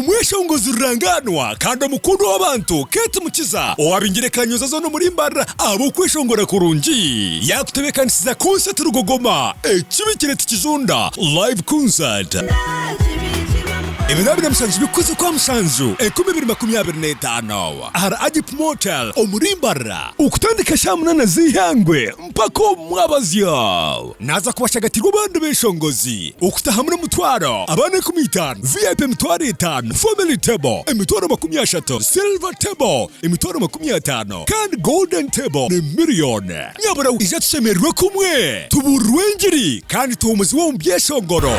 umweshongozi ruranganwa kandi umukundu w'abantu Kate Mukiza owabingirekanyoza zo no muri mbara abo kweshongora kurungi yakutebekanisiza concert Rugogoma ekibikire tikizunda live concert Ibinabina musanzu bikuze kwa musanzu 2025 ahara Agip Motel omurimbara ukutandika shamunana zihangwe mpako mwabazyo naza kubashagatirwa bandu beshongozi ukutahamuna mutwaro abane kumitano VIP mutwaro 5 family table emitwaro 30 silver table emitwaro 50 kandi golden table ni million nyabura ijatusemerwe kumwe tuburwengiri kandi tuumuzi wo mbyeshongoro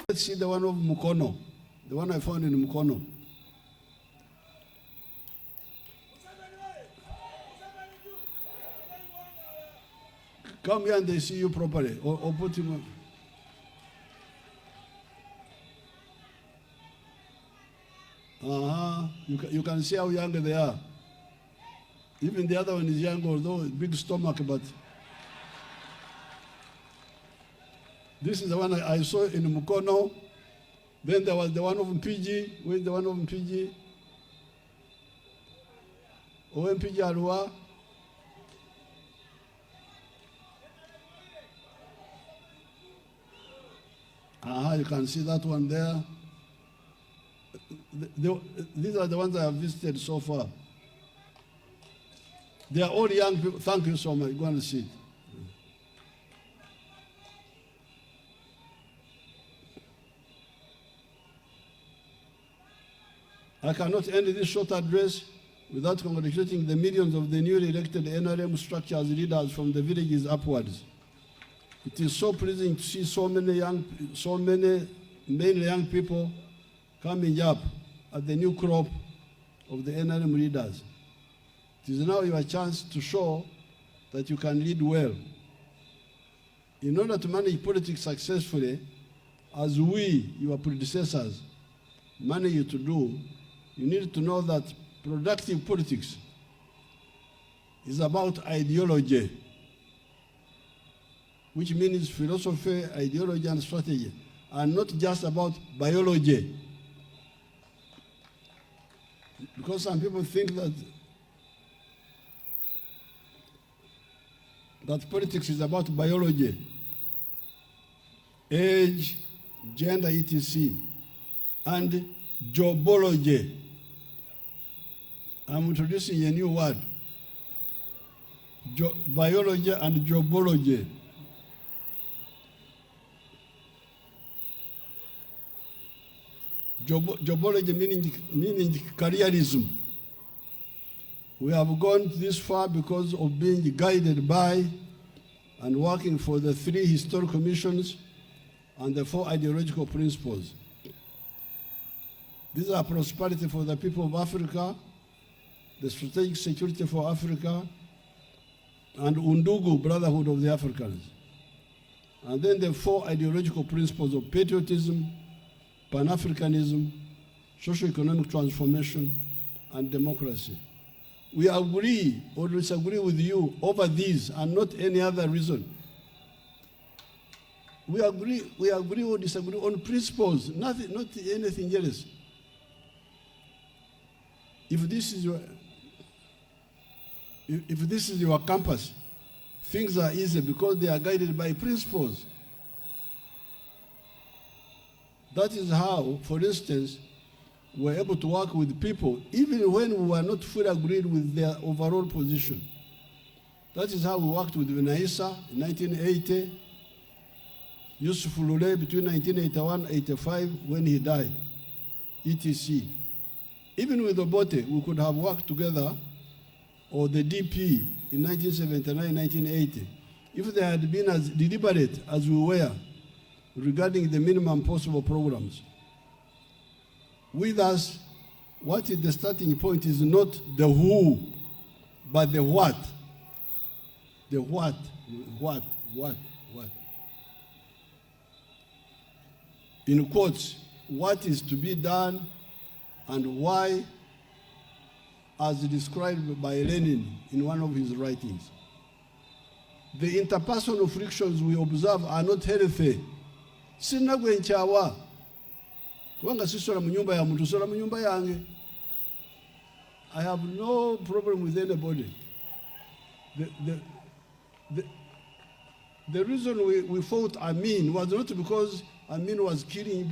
Let's see the one of Mukono, the one I found in Mukono. Come here and they see you properly, or put him on. You can see how young they are. Even the other one is young, although big stomach, but this is the one I saw in Mukono. Then there was the one of Mpiji. Where's the one of Mpiji? Mpiji Arua. You can see that one there. These are the ones I have visited so far. They are all young people. Thank you so much. Go and see it. I cannot end this short address without congratulating the millions of the newly elected NRM structures leaders from the villages upwards. It is so pleasing to see so many mainly young people coming up at the new crop of the NRM leaders. It is now your chance to show that you can lead well. In order to manage politics successfully, as we, your predecessors, managed you to do, you need to know that productive politics is about ideology, which means philosophy, ideology, and strategy, and not just about biology. Because some people think that politics is about biology, age, gender, etc., and jobology. I'm introducing a new word, biology and jobology. Jobology meaning careerism. We have gone this far because of being guided by and working for the 3 historical missions and the 4 ideological principles. These are prosperity for the people of Africa, the strategic security for Africa, and Undugu, brotherhood of the Africans. And then the 4 ideological principles of patriotism, Pan-Africanism, socio-economic transformation, and democracy. We agree or disagree with you over these and not any other reason. We agree or disagree on principles, not anything else. If this is your campus, things are easy because they are guided by principles. That is how, for instance, we're able to work with people even when we were not fully agreed with their overall position. That is how we worked with Venaisa in 1980, Yusuf Lule between 1981 and 85 when he died, etc. Even with Obote, we could have worked together, or the DP in 1979, 1980, if they had been as deliberate as we were regarding the minimum possible programs. With us, what is the starting point is not the who, but the what. The what. In quotes, what is to be done and why as described by Lenin in one of his writings. The interpersonal frictions we observe are not healthy. Sinna gwe nkyawa. Kubanga sisola mu nyumba ya muntu, sola mu nyumba yange. I have no problem with anybody. The reason we fought Amin was not because Amin was killing,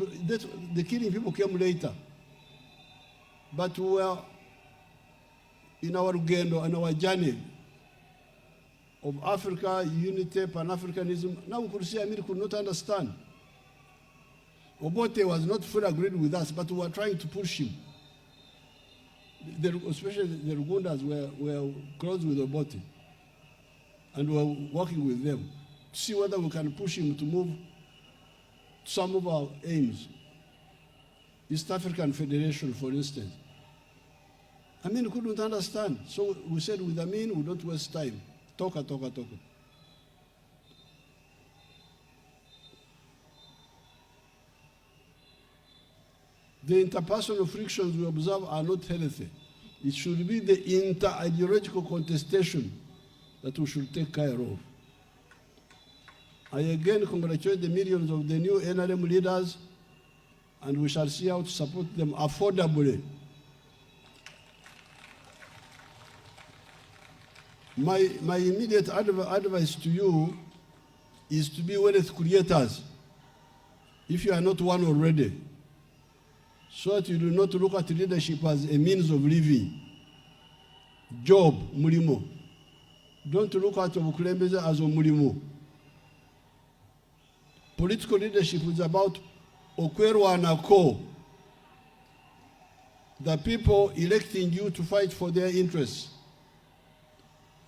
the killing people came later. But we were in our Rugendo and our journey of Africa, unity, Pan-Africanism. Now we could see Amin could not understand. Obote was not fully agreed with us, but we were trying to push him. Especially the Rugundas were close with Obote, and we were working with them to see whether we can push him to move some of our aims. East African Federation, for instance. Amin couldn't understand, so we said with Amin, we don't waste time. Toka. The interpersonal frictions we observe are not healthy. It should be the inter-ideological contestation that we should take care of. I again congratulate the millions of the new NRM leaders, and we shall see how to support them affordably. My immediate advice to you is to be wealth creators, if you are not one already, so that you do not look at leadership as a means of living. Job, mulimo. Don't look at obukulembeze as omulimo. Political leadership is about okwerwanako, the people electing you to fight for their interests,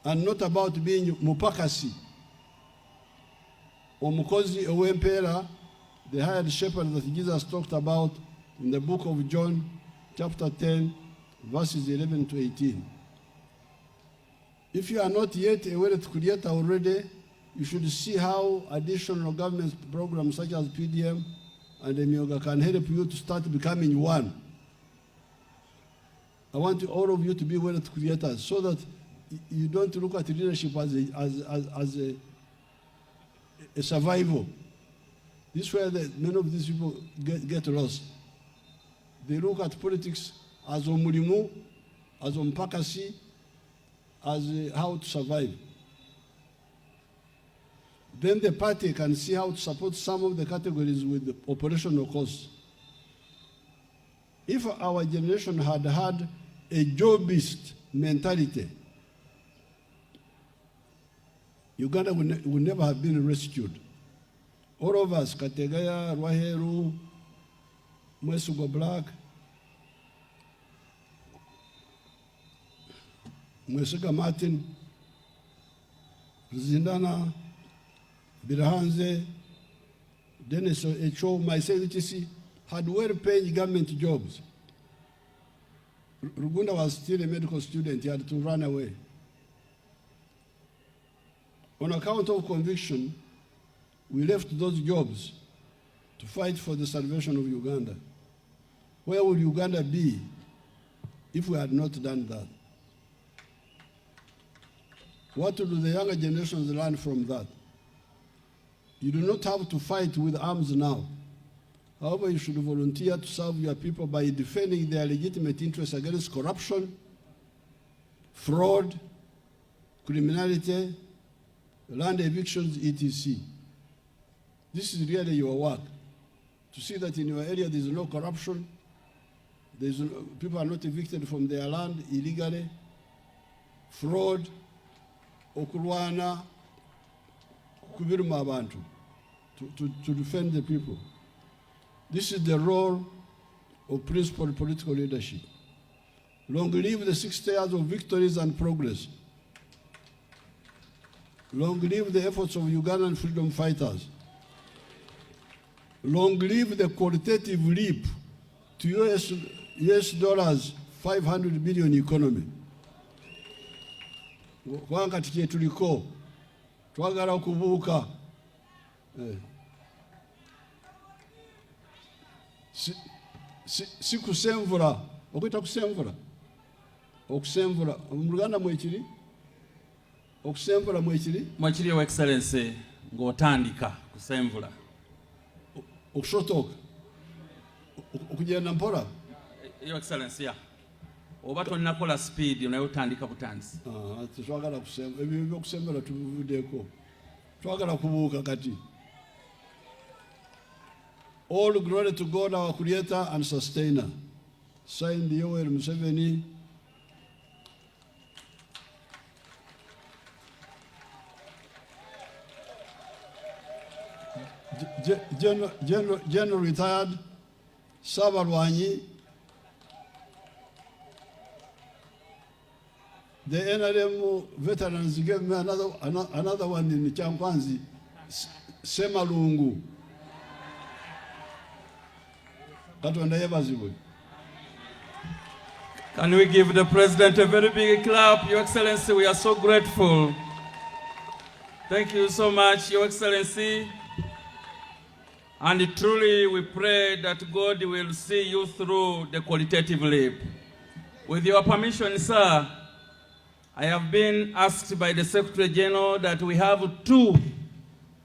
and not about being mupakasi. Omukozi ow'empeera, the hired shepherd that Jesus talked about in the book of John, chapter 10, verses 11 to 18. If you are not yet a wealth creator already, you should see how additional government programs such as PDM and Emyoga can help you to start becoming one. I want all of you to be wealth creators so that you don't look at leadership as a survival. This is where many of these people get lost. They look at politics as omulimu, as ompakasi, as how to survive. Then the party can see how to support some of the categories with the operational costs. If our generation had had a jobist mentality, Uganda would never have been rescued. All of us, Kategaya, Rwaheru, Mwesugo Black, Mwesiga Martin, Zindana, Birahanze, Dennis Echo, myself, etc., had well-paid government jobs. Rugunda was still a medical student. He had to run away. On account of conviction, we left those jobs to fight for the salvation of Uganda. Where would Uganda be if we had not done that? What do the younger generations learn from that? You do not have to fight with arms now. However, you should volunteer to serve your people by defending their legitimate interests against corruption, fraud, criminality, land evictions, etc. This is really your work, to see that in your area there is no corruption, people are not evicted from their land illegally, fraud, okulwana, kubiruma abantu, to defend the people. This is the role of principled political leadership. Long live the 60 years of victories and progress. Long live the efforts of Ugandan freedom fighters. Long live the qualitative leap to US dollars 500 billion economy. Kwanga tikie tuliko, twagala okubuuka. Si kusemvula, okuyita kusemvula. Okusemvula mu Luganda mwekiri? Okusemvula mwekiri? Mwekiri Your Excellency ng'otandika kusemvula. Okushotoka? Okugenda mpola? Your Excellency, yeah. Oba tonnakola speed naye otandika butandisi. Twagala kusemvula. Ebyo by'okusembula tubivuddeko. Twagala kubuuka kati. All glory to God, our Creator and Sustainer. Signed Ideology-Museveni. General retired, Sabarwanyi, the NRM veterans gave me another one in Chankwanzi, Semalungu. Can we give the President a very big clap? Your Excellency, we are so grateful. Thank you so much, Your Excellency. And truly we pray that God will see you through the qualitative leap. With your permission, sir, I have been asked by the Secretary General that we have 2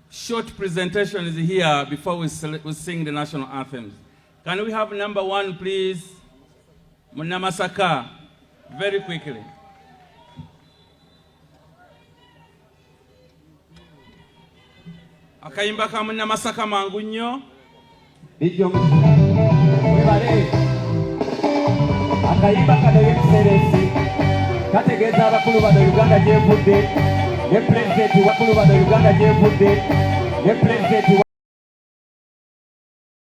short presentations here before we sing the national anthems. Can we have number 1, please? Munamasaka, very quickly. Akayimba ka Munamasaka mangu nnyo. Akayimba kano Your Excellency kategeeza abakulu bano Uganda gyevudde ne Pulezidenti wakulu bano Uganda gyevudde ne Pulezidenti